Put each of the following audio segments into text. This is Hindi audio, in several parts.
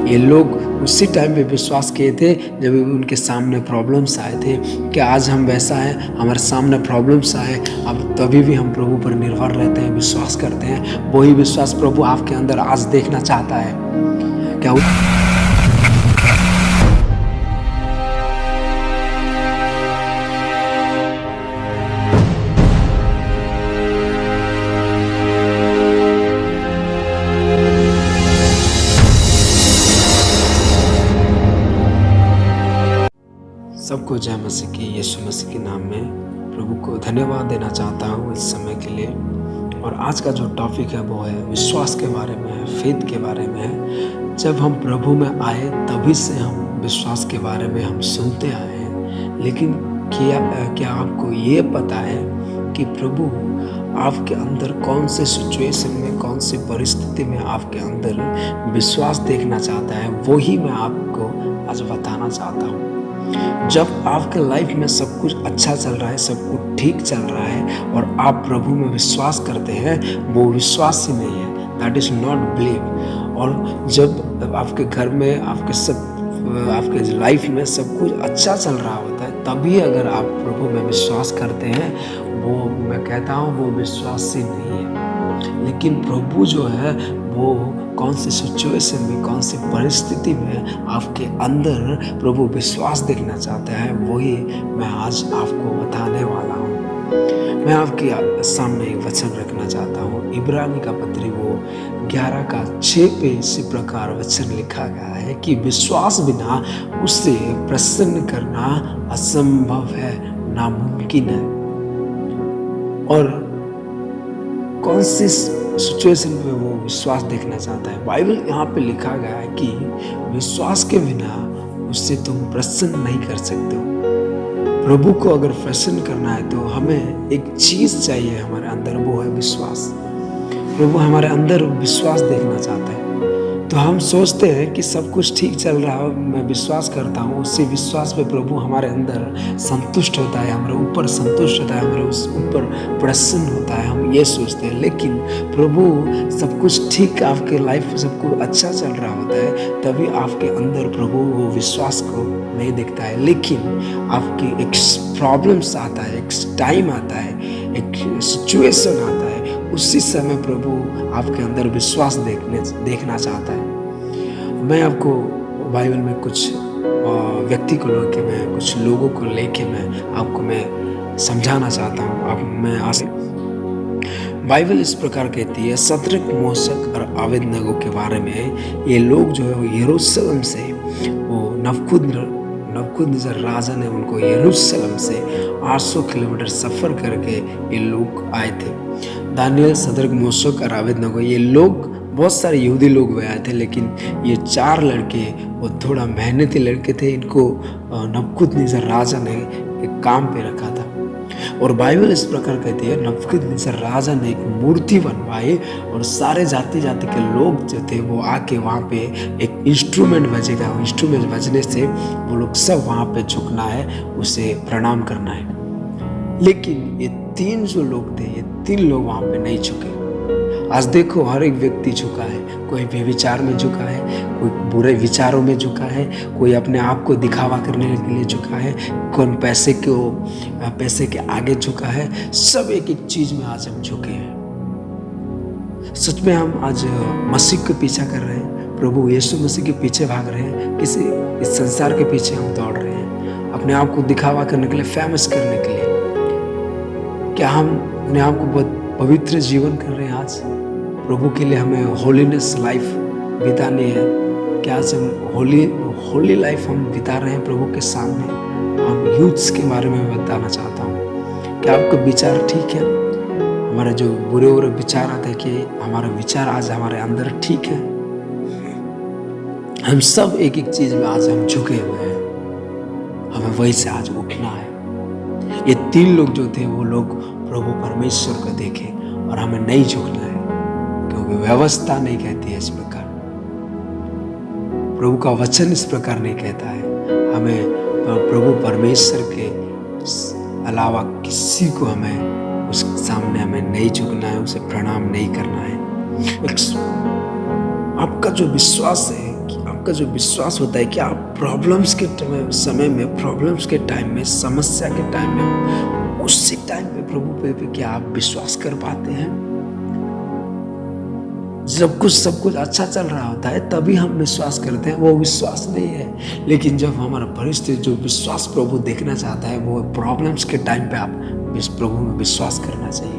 ये लोग उसी टाइम पे विश्वास किए थे जब उनके सामने प्रॉब्लम्स आए थे कि आज हम वैसा है, हमारे सामने प्रॉब्लम्स आए, अब तभी भी हम प्रभु पर निर्भर रहते हैं, विश्वास करते हैं। वही विश्वास प्रभु आपके अंदर आज देखना चाहता है। क्या सबको जय मसीह की, यीशु मसीह के नाम में प्रभु को धन्यवाद देना चाहता हूँ इस समय के लिए। और आज का जो टॉपिक है वो है विश्वास के बारे में है, फेथ के बारे में है। जब हम प्रभु में आए तभी से हम विश्वास के बारे में हम सुनते आए हैं, लेकिन क्या आपको ये पता है कि प्रभु आपके अंदर कौन से सिचुएशन में, कौन सी परिस्थिति में आपके अंदर विश्वास देखना चाहता है, वही मैं आपको आज बताना चाहता हूँ। जब आपके लाइफ में सब कुछ अच्छा चल रहा है, सब कुछ ठीक चल रहा है और आप प्रभु में विश्वास करते हैं, वो विश्वास ही नहीं है, दैट इज नॉट बिलीव। और जब आपके घर में, आपके लाइफ में सब कुछ अच्छा चल रहा होता है, तभी अगर आप प्रभु में विश्वास करते हैं, वो मैं कहता हूँ वो विश्वास ही नहीं है। लेकिन प्रभु जो है वो कौन सी सिचुएशन में, कौन सी परिस्थिति में आपके अंदर प्रभु विश्वास देखना चाहता है, वही मैं आज आपको बताने वाला हूँ। मैं आपके सामने एक वचन रखना चाहता हूँ। इब्रानी का पत्री वो 11:6 पे इसी प्रकार वचन लिखा गया है कि विश्वास बिना उससे प्रसन्न करना असंभव है, नामुमकिन है। और कौन सी सिचुएशन पे वो विश्वास देखना चाहता है? बाइबल यहाँ पे लिखा गया है कि विश्वास के बिना उससे तुम प्रसन्न नहीं कर सकते हो। प्रभु को अगर प्रसन्न करना है तो हमें एक चीज चाहिए हमारे अंदर, वो है विश्वास। प्रभु हमारे अंदर विश्वास देखना चाहता है। तो हम सोचते हैं कि सब कुछ ठीक चल रहा है, मैं विश्वास करता हूँ, उसी विश्वास पे प्रभु हमारे अंदर संतुष्ट होता है, हमारे ऊपर संतुष्ट होता है, हमारे उस ऊपर प्रसन्न होता है, हम ये सोचते हैं। लेकिन प्रभु सब कुछ ठीक, आपके लाइफ में सब कुछ अच्छा चल रहा होता है, तभी आपके अंदर प्रभु वो विश्वास को नहीं देखता है। लेकिन आपकी एक प्रॉब्लम्स आता है, एक टाइम आता है, एक सिचुएशन आता है, उसी समय प्रभु आपके अंदर विश्वास देखना चाहता है। मैं आपको बाइबल में कुछ व्यक्ति को लेके, मैं कुछ लोगों को लेके मैं समझाना चाहता हूँ। अब मैं आगे बाइबल इस प्रकार कहती है, सदरक, मेशक और अबेदनगो के बारे में। ये लोग जो है वो यरूशलेम से, वो नबूकदनेस्सर राजा ने उनको यरूशलेम से 800 किलोमीटर सफ़र करके ये लोग आए थे। दानियल, सदरक, मेशक और अबेदनगो, ये लोग बहुत सारे यहूदी लोग भी आए थे, लेकिन ये 4 लड़के वो थोड़ा मेहनती लड़के थे। इनको नबूकदनेस्सर राजा ने एक काम पे रखा था। और बाइबल इस प्रकार कहती है, नबूकदनेस्सर राजा ने एक मूर्ति बनवाई और सारे जाति के लोग जो थे वो आके वहाँ पे एक इंस्ट्रूमेंट बजेगा, इंस्ट्रूमेंट बजने से वो लोग सब वहाँ पे झुकना है, उसे प्रणाम करना है। लेकिन ये 3 जो लोग थे, ये 3 लोग वहाँ पे नहीं झुके। आज देखो हर एक व्यक्ति झुका है, कोई व्यभिचार में झुका है, कोई बुरे विचारों में झुका है, कोई अपने आप को दिखावा करने के लिए झुका है, कौन पैसे के आगे झुका है। सब एक एक चीज में आज हम झुके हैं। सच में हम आज मसीह के पीछा कर रहे हैं, प्रभु यीशु मसीह के पीछे भाग रहे हैं, किसी इस संसार के पीछे हम दौड़ रहे हैं, अपने आप को दिखावा करने के लिए, फेमस करने के लिए। क्या हम अपने आप को बहुत पवित्र जीवन कर रहे हैं? आज प्रभु के लिए हमें होलीनेस लाइफ बितानी है। क्या आज हम होली लाइफ हम बिता रहे हैं प्रभु के सामने? हम यूथ्स के बारे में बताना चाहता हूँ। क्या आपका विचार ठीक है? हमारे जो बुरे विचार आते हैं, कि हमारा विचार आज हमारे अंदर ठीक है? हम सब एक एक चीज में आज हम झुके हुए हैं, हमें वही से आज उठना है। ये 3 लोग जो थे वो लोग प्रभु परमेश्वर को देखे, और हमें नहीं झुकना है, क्योंकि व्यवस्था नहीं कहती है इस प्रकार, प्रभु का वचन इस प्रकार नहीं कहता है। हमें प्रभु परमेश्वर के अलावा किसी को हमें उसके सामने हमें नहीं झुकना है, उसे प्रणाम नहीं करना है। आपका जो विश्वास है, कि आपका आपका जो विश्वास होता है कि आप प्रॉब्लम्स के समय में, प्रॉब्लम्स के टाइम में, समस्या के टाइम में, उसी टाइम पे प्रभु पे क्या आप विश्वास कर पाते हैं? जब सब कुछ अच्छा चल रहा होता है तभी हम विश्वास करते हैं, वो विश्वास नहीं है। लेकिन जब हमारा परिस्थिति जो विश्वास प्रभु देखना चाहता है, वो प्रॉब्लम्स के टाइम पे आप इस प्रभु में विश्वास करना चाहिए।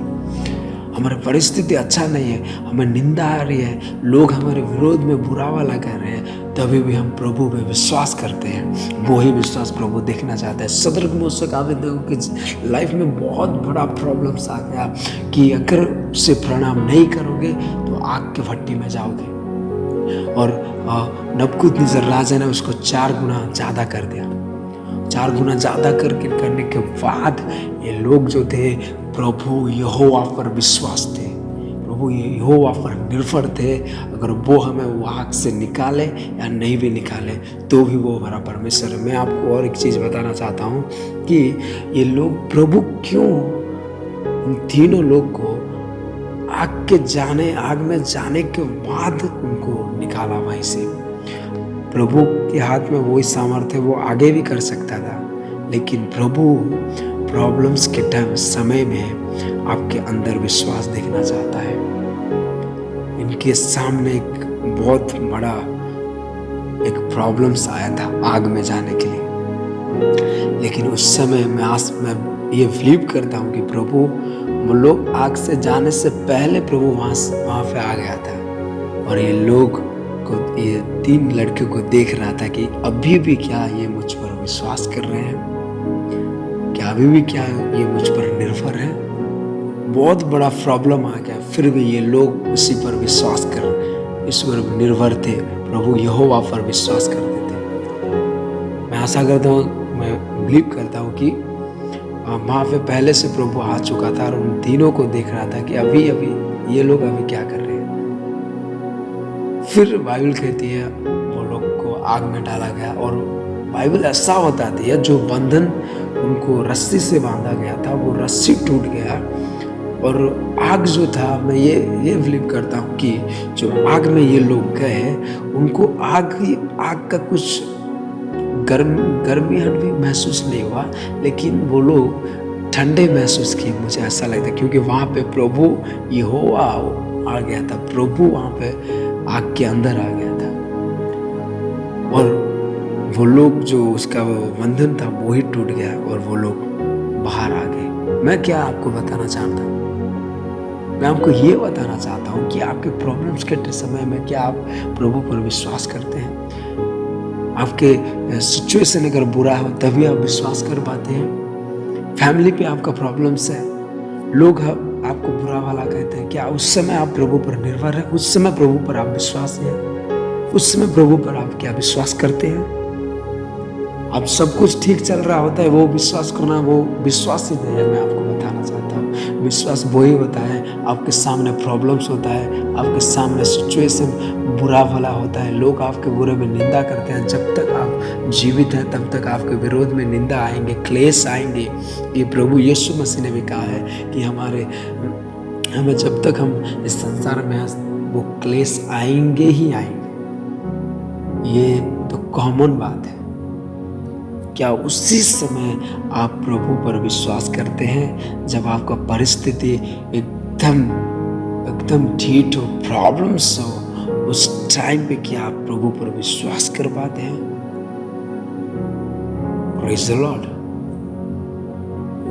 हमारी परिस्थिति अच्छा नहीं है, हमें निंदा आ रही है, लोग हमारे विरोध में बुरा वाला कर रहे हैं, तभी भी हम प्रभु पे विश्वास करते हैं। वही विश्वास प्रभु देखना चाहता है। सदर्क मूसक आवेदकों की लाइफ में बहुत बड़ा प्रॉब्लम्स आ गया कि अगर उसे प्रणाम नहीं करोगे तो आग के भट्टी में जाओगे। और नबूकदनेस्सर राजा ने उसको 4 गुना ज़्यादा कर दिया। 4 गुना ज़्यादा करने के बाद ये लोग जो थे प्रभु यहोवा पर विश्वास थे, प्रभु यहोवा पर निर्भर थे। अगर वो हमें वो आग से निकाले या नहीं भी निकाले तो भी वो हमारा परमेश्वर है। मैं आपको और एक चीज़ बताना चाहता हूँ कि ये लोग प्रभु क्यों इन तीनों लोग को आग में जाने के बाद उनको निकाला वहीं से। प्रभु के हाथ में वही सामर्थ्य है, वो आगे भी कर सकता था, लेकिन प्रभु प्रॉब्लम्स के समय में आपके अंदर विश्वास देखना चाहता है। इनके सामने एक बहुत बड़ा एक प्रॉब्लम्स आया था आग में जाने के लिए, लेकिन उस समय मैं ये बिलीव करता हूँ कि प्रभु वो लोग आग से जाने से पहले प्रभु वहाँ पे आ गया था। और ये लोग को, ये 3 लड़के को देख रहा था कि अभी भी क्या ये मुझ पर विश्वास कर रहे हैं, क्या अभी भी क्या ये मुझ पर निर्भर है। बहुत बड़ा प्रॉब्लम आ गया, फिर भी ये लोग उसी पर विश्वास कर, ईश्वर पर निर्भर थे, प्रभु यहोवा पर विश्वास करते थे। मैं आशा करता हूँ, मैं बिलीव करता हूँ कि वहाँ पे पहले से प्रभु आ चुका था और उन तीनों को देख रहा था कि अभी ये लोग अभी क्या कर रहे हैं। फिर बाइबल कहती है वो लोग को आग में डाला गया, और बाइबल ऐसा बताती है जो बंधन उनको रस्सी से बांधा गया था वो रस्सी टूट गया। और आग जो था, मैं ये बिलीव करता हूँ कि जो आग में ये लोग गए उनको आग का कुछ गर्मी भी महसूस नहीं हुआ, लेकिन वो लोग ठंडे महसूस किए, मुझे ऐसा लगता है, क्योंकि वहाँ पे प्रभु यहोवा आ गया था, प्रभु वहाँ पे आग के अंदर आ गया था। और वो लोग जो उसका वो बंधन था वो ही टूट गया और वो लोग बाहर आ गए। मैं क्या आपको बताना चाहता हूँ, मैं आपको ये बताना चाहता हूँ कि आपके प्रॉब्लम्स के समय में क्या आप प्रभु पर विश्वास करते हैं? आपके सिचुएशन अगर बुरा हो तभी आप विश्वास कर पाते हैं। फैमिली पे आपका प्रॉब्लम्स है, लोग आपको बुरा वाला कहते हैं, क्या उस समय आप प्रभु पर निर्भर है? उस समय प्रभु पर आप विश्वास है? उस समय प्रभु पर आप क्या विश्वास करते हैं? अब सब कुछ ठीक चल रहा होता है, वो विश्वास करना वो विश्वास ही नहीं है। मैं आपको बताना चाहता हूँ, विश्वास वही होता है आपके सामने प्रॉब्लम्स होता है, आपके सामने सिचुएशन बुरा भला होता है, लोग आपके बुरे में निंदा करते हैं, जब तक आप जीवित हैं तब तक आपके विरोध में निंदा आएंगे, क्लेश आएंगे। ये प्रभु यीशु मसीह ने भी कहा है कि हमें जब तक हम इस संसार में वो क्लेश आएंगे ही आएंगे। ये तो कॉमन बात है। क्या उसी समय आप प्रभु पर विश्वास करते हैं जब आपका परिस्थिति एकदम ठीक हो, प्रॉब्लम्स हो, उस टाइम पे क्या आप प्रभु पर विश्वास कर पाते हैं? Praise the Lord.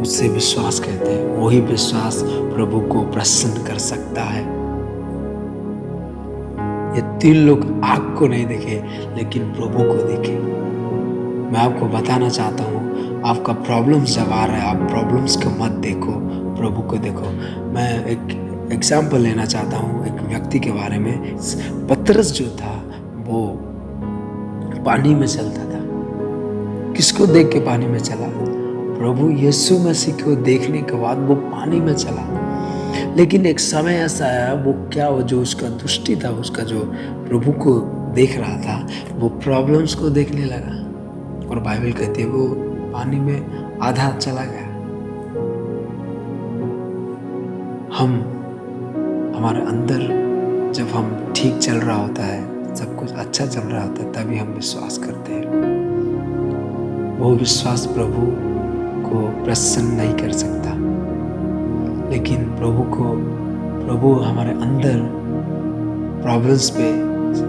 उससे विश्वास कहते हैं, वही विश्वास प्रभु को प्रसन्न कर सकता है। ये 3 लोग आग को नहीं देखे लेकिन प्रभु को देखे। मैं आपको बताना चाहता हूँ, आपका प्रॉब्लम्स जब आ रहा है, आप प्रॉब्लम्स को मत देखो, प्रभु को देखो। मैं एक एग्जाम्पल लेना चाहता हूँ एक व्यक्ति के बारे में। पतरस जो था वो पानी में चलता था। किसको देख के पानी में चला? प्रभु यीशु मसीह को देखने के बाद वो पानी में चला। लेकिन एक समय ऐसा आया, वो जो उसका दृष्टि था, उसका जो प्रभु को देख रहा था, वो प्रॉब्लम्स को देखने लगा। और बाइबल कहती है वो पानी में आधा चला गया। हमारे अंदर जब हम ठीक चल रहा होता है, सब कुछ अच्छा चल रहा होता है तभी हम विश्वास करते हैं। वो विश्वास प्रभु को प्रसन्न नहीं कर सकता, लेकिन प्रभु हमारे अंदर प्रॉब्लम्स पे,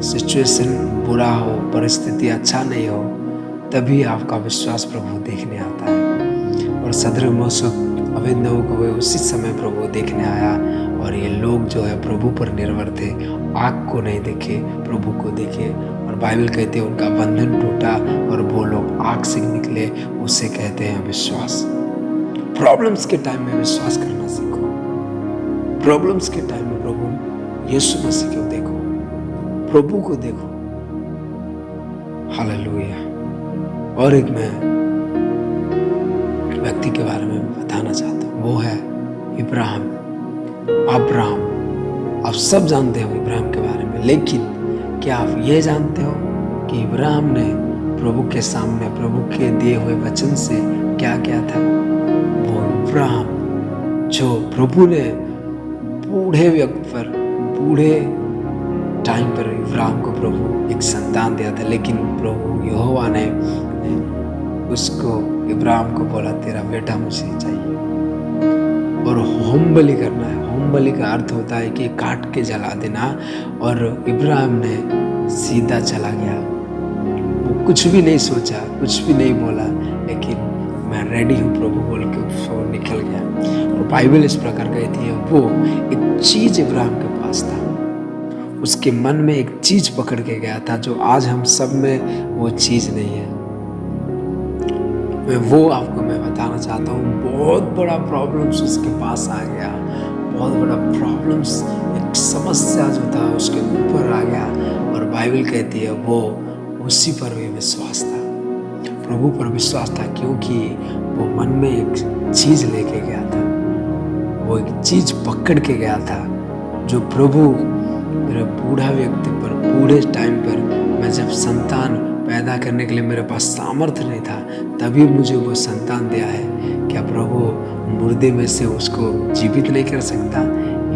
सिचुएशन बुरा हो, परिस्थिति अच्छा नहीं हो, तभी आपका विश्वास प्रभु देखने आता है। और सदर मौसम अबेदनगो को उसी समय प्रभु देखने आया, और ये लोग जो है प्रभु पर निर्भर थे, आग को नहीं देखे, प्रभु को देखे। और बाइबल कहते हैं उनका बंधन टूटा और वो लोग आग से निकले। उसे कहते हैं विश्वास। प्रॉब्लम्स के टाइम में विश्वास करना सीखो। प्रॉब्लम्स के टाइम में प्रभु यीशु मसीह को देखो, प्रभु को देखो। हालेलुया। और एक मैं व्यक्ति के बारे में बताना चाहता हूँ, वो है अब्राहम। आप सब जानते हो इब्राहिम के बारे में, लेकिन क्या आप ये जानते हो कि इब्राहिम ने प्रभु के सामने प्रभु के दिए हुए वचन से क्या किया था? वो इब्राहिम जो प्रभु ने बूढ़े टाइम पर इब्राहिम को प्रभु एक संतान दिया था, लेकिन प्रभु यहोवा ने उसको इब्राहिम को बोला तेरा बेटा मुझे चाहिए, और होम बलि करना है। होम बलि का अर्थ होता है कि काट के जला देना। और इब्राहिम ने सीधा चला गया, वो कुछ भी नहीं सोचा, कुछ भी नहीं बोला, लेकिन मैं रेडी हूँ प्रभु बोल के वो निकल गया। और बाइबल इस प्रकार कहती है वो एक चीज इब्राहिम के पास था, उसके मन में एक चीज पकड़ के गया था जो आज हम सब में वो चीज नहीं है। मैं बताना चाहता हूँ, बहुत बड़ा प्रॉब्लम्स उसके पास आ गया, बहुत बड़ा प्रॉब्लम्स, एक समस्या जो था उसके ऊपर आ गया। और बाइबल कहती है वो उसी पर भी विश्वास था, प्रभु पर विश्वास था, क्योंकि वो मन में एक चीज लेके गया था, वो एक चीज पकड़ के गया था जो प्रभु मेरे बूढ़ा व्यक्ति पर, बूढ़े टाइम पर, मैं जब संतान पैदा करने के लिए मेरे पास सामर्थ्य नहीं था, तभी मुझे वो संतान दिया है। क्या प्रभु मुर्दे में से उसको जीवित नहीं कर सकता?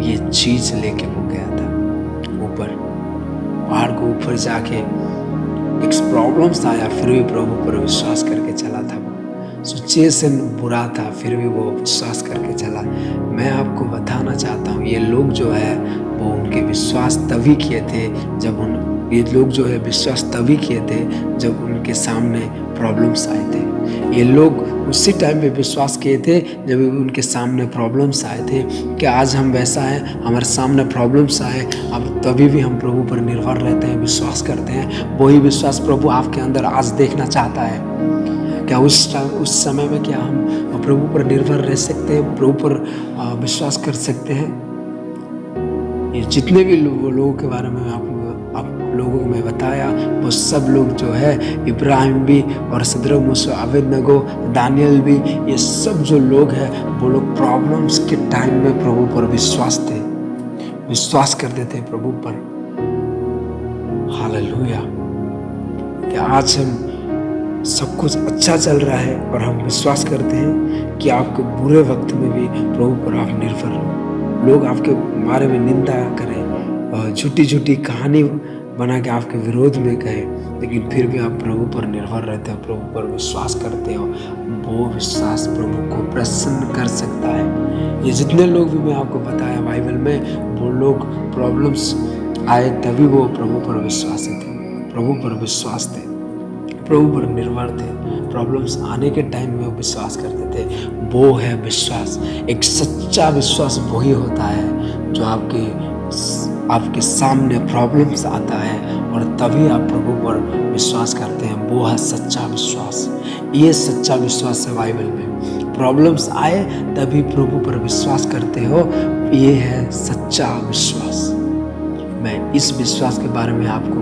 ये चीज लेके वो गया था ऊपर, पहाड़ को ऊपर जाके। एक प्रॉब्लम्स आया, फिर भी प्रभु पर विश्वास करके चला था। वो सिचुएशन बुरा था, फिर भी वो विश्वास करके चला। मैं आपको बताना चाहता हूँ, ये लोग जो है वो उनके विश्वास तभी किए थे जब उनके सामने प्रॉब्लम्स आए थे। ये लोग उसी टाइम पे विश्वास किए थे जब उनके सामने प्रॉब्लम्स आए थे। कि आज हम वैसा है, हमारे सामने प्रॉब्लम्स आए, अब तभी भी हम प्रभु पर निर्भर रहते हैं, विश्वास करते हैं। वही विश्वास प्रभु आपके अंदर आज देखना चाहता है। क्या उस समय में क्या हम प्रभु पर निर्भर रह सकते हैं, प्रभु पर विश्वास कर सकते हैं? ये जितने भी लोगों के बारे में आप लोगों को मैं बताया, वो सब लोग जो है, इब्राहिम भी और सदरक मूसा, अबेदनगो, दानियल भी, ये सब जो लोग हैं वो लोग प्रॉब्लम्स के टाइम में प्रभु पर विश्वास करते थे प्रभु पर। हालेलुया। कि आज हम सब कुछ अच्छा चल रहा है और हम विश्वास करते हैं कि आपके बुरे वक्त में भी प्रभु पर आप निर्भर हो। लोग आपके बारे में निंदा करें, झूठी कहानी बना के आपके विरोध में कहे, लेकिन फिर भी आप प्रभु पर निर्भर रहते हो, प्रभु पर विश्वास करते हो। वो विश्वास प्रभु को प्रसन्न कर सकता है। ये जितने लोग भी मैं आपको बताया बाइबल में, वो लोग प्रॉब्लम्स आए तभी वो प्रभु पर विश्वास थे, प्रभु पर निर्भर थे। प्रॉब्लम्स आने के टाइम में वो विश्वास करते थे। वो है विश्वास। एक सच्चा विश्वास वही होता है जो आपके सामने प्रॉब्लम्स आता है और तभी आप प्रभु पर विश्वास करते हैं। वो है सच्चा विश्वास। ये सच्चा विश्वास है बाइबल में। प्रॉब्लम्स आए तभी प्रभु पर विश्वास करते हो, ये है सच्चा विश्वास। मैं इस विश्वास के बारे में आपको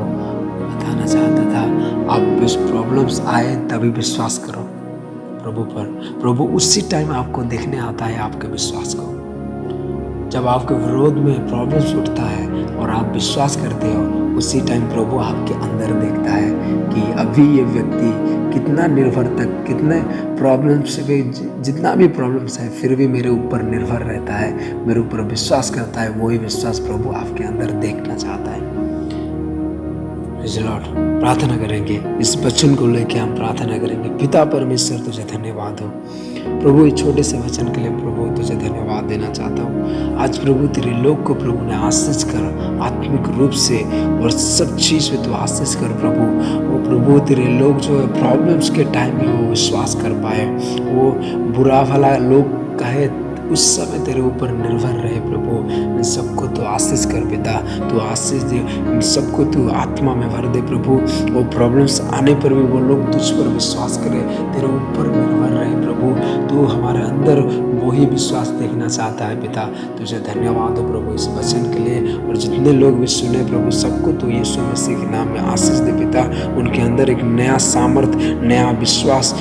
बताना चाहता था। आप इस प्रॉब्लम्स आए तभी विश्वास करो प्रभु पर। प्रभु उसी टाइम आपको देखने आता है, आपके विश्वास को। जब आपके विरोध में प्रॉब्लम्स उठता है और आप विश्वास करते हो, उसी टाइम प्रभु आपके अंदर देखता है कि अभी ये व्यक्ति कितना निर्भर तक, कितने प्रॉब्लम्स भी, जितना भी प्रॉब्लम्स है, फिर भी मेरे ऊपर निर्भर रहता है, मेरे ऊपर विश्वास करता है। वही विश्वास प्रभु आपके अंदर देखना चाहता है। Praise the Lord. प्रार्थना करेंगे, इस वचन को लेके हम प्रार्थना करेंगे। पिता परमेश्वर तुझे धन्यवाद हो प्रभु, इस छोटे से वचन के लिए प्रभु तुझे धन्यवाद देना चाहता हूँ। आज प्रभु तेरे लोग को प्रभु ने आशीष कर आत्मिक रूप से और सब चीज़ में तू आशीष कर प्रभु। वो प्रभु तेरे लोग जो है प्रॉब्लम्स के टाइम में वो विश्वास कर पाए, वो बुरा भला लोग कहे उस समय तेरे ऊपर निर्भर रहे प्रभु। इन सबको तो आशीष कर पिता, तो आशीष दे, इन सबको तू आत्मा में भर दे प्रभु। वो प्रॉब्लम्स आने पर भी वो लोग तुझ पर विश्वास करें, तेरे ऊपर निर्भर रहे प्रभु। तू हमारे अंदर वही विश्वास देखना चाहता है पिता। तुझे धन्यवाद हो प्रभु इस वचन के लिए, और जितने लोग भी सुने प्रभु सबको तू यीशु मसीह के नाम में आशीष दे पिता। उनके अंदर एक नया सामर्थ्य, नया विश्वास,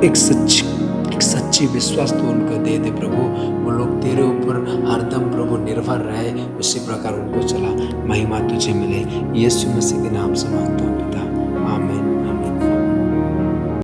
एक सच्ची विश्वास तो उनको दे दे प्रभु। वो लोग तेरे ऊपर हरदम प्रभु निर्भर रहे, उसी प्रकार उनको चला। महिमा तुझे मिले, यीशु मसीह के नाम से मांगता हूँ पिता।